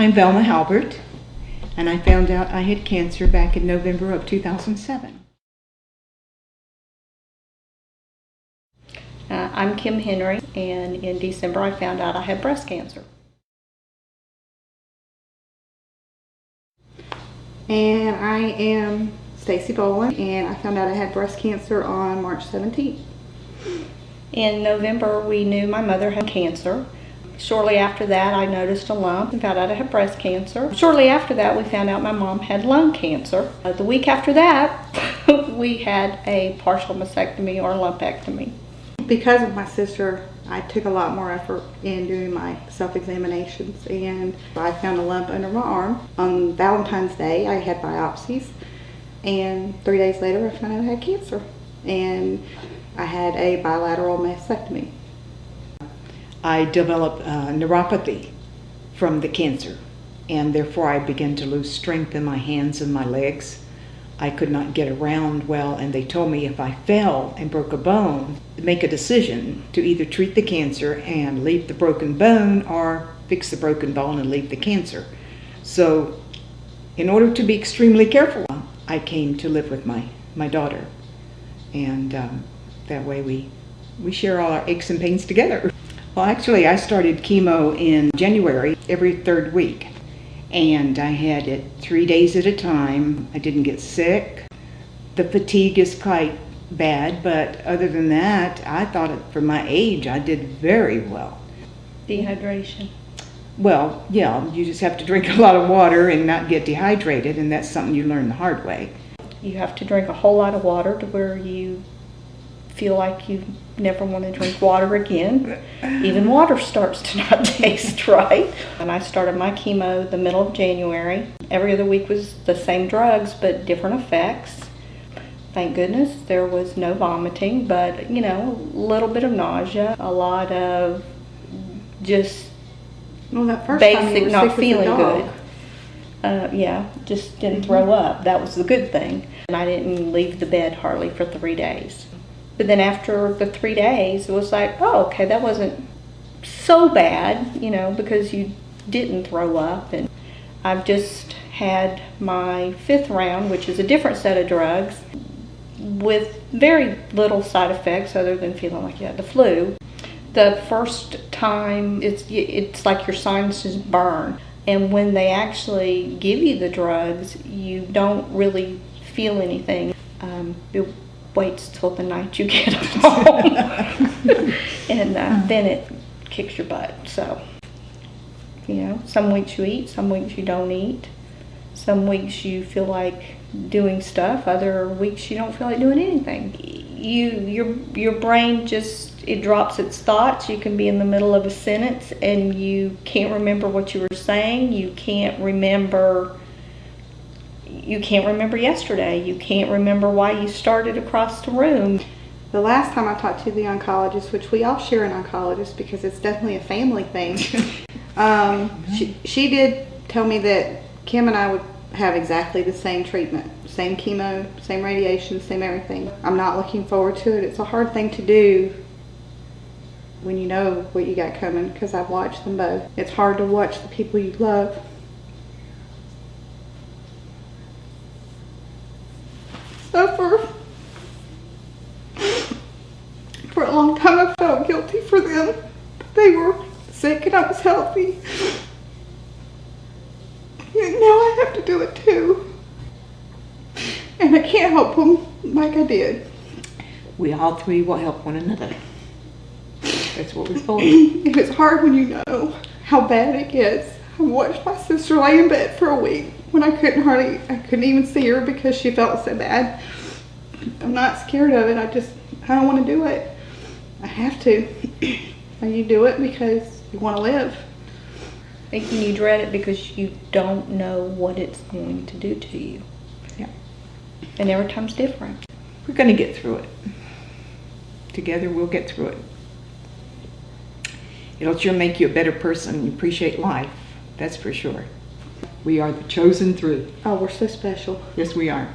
I'm Velma Halbert, and I found out I had cancer back in November of 2007. I'm Kim Henry, and in December I found out I had breast cancer. And I am Stacy Boland, and I found out I had breast cancer on March 17th. In November we knew my mother had cancer. Shortly after that I noticed a lump and found out I had breast cancer. Shortly after that we found out my mom had lung cancer. The week after that we had a partial mastectomy or lumpectomy. Because of my sister, I took a lot more effort in doing my self-examinations, and I found a lump under my arm. On Valentine's Day I had biopsies, and 3 days later I found out I had cancer, and I had a bilateral mastectomy. I developed neuropathy from the cancer, and therefore I began to lose strength in my hands and my legs. I could not get around well, and they told me if I fell and broke a bone, make a decision to either treat the cancer and leave the broken bone or fix the broken bone and leave the cancer. So in order to be extremely careful, I came to live with my daughter, and that way we share all our aches and pains together. Well, actually I started chemo in January every third week. And I had it 3 days at a time. I didn't get sick. The fatigue is quite bad, but other than that, I thought for my age, I did very well. Dehydration. Well, yeah, you just have to drink a lot of water and not get dehydrated, and that's something you learn the hard way. You have to drink a whole lot of water to where you feel like you never want to drink water again. Even water starts to not taste right. And I started my chemo the middle of January. Every other week was the same drugs, but different effects. Thank goodness there was no vomiting, but you know, a little bit of nausea, a lot of just That first basic time you were not sick as a feeling dog. good. Yeah, just didn't throw up. That was the good thing. And I didn't leave the bed hardly for 3 days. But then after the 3 days, it was like, oh, okay, that wasn't so bad, you know, because you didn't throw up. And I've just had my 5th round, which is a different set of drugs, with very little side effects other than feeling like you had the flu. The first time, it's like your sinuses burn. And when they actually give you the drugs, you don't really feel anything. It waits till the night you get home. And then it kicks your butt. So, you know, some weeks you eat, some weeks you don't eat. Some weeks you feel like doing stuff, other weeks you don't feel like doing anything. Your brain just, it drops its thoughts. You can be in the middle of a sentence and you can't remember what you were saying. You can't remember yesterday. You can't remember why you started across the room. The last time I talked to the oncologist, which we all share an oncologist because it's definitely a family thing, she did tell me that Kim and I would have exactly the same treatment, same chemo, same radiation, same everything. I'm not looking forward to it. It's a hard thing to do when you know what you got coming, because I've watched them both. It's hard to watch the people you love suffer. For a long time I felt guilty for them. They were sick and I was healthy. And now I have to do it too. And I can't help them like I did. We all three will help one another. That's what we're for. And it's hard when you know how bad it gets. I watched my sister lay in bed for a week when I couldn't even see her because she felt so bad. I'm not scared of it. I don't want to do it. I have to. And you do it because you want to live. And you dread it because you don't know what it's going to do to you. Yeah. And every time's different. We're going to get through it. Together we'll get through it. It'll sure make you a better person and appreciate life. That's for sure. We are the chosen through. Oh, we're so special. Yes, we are.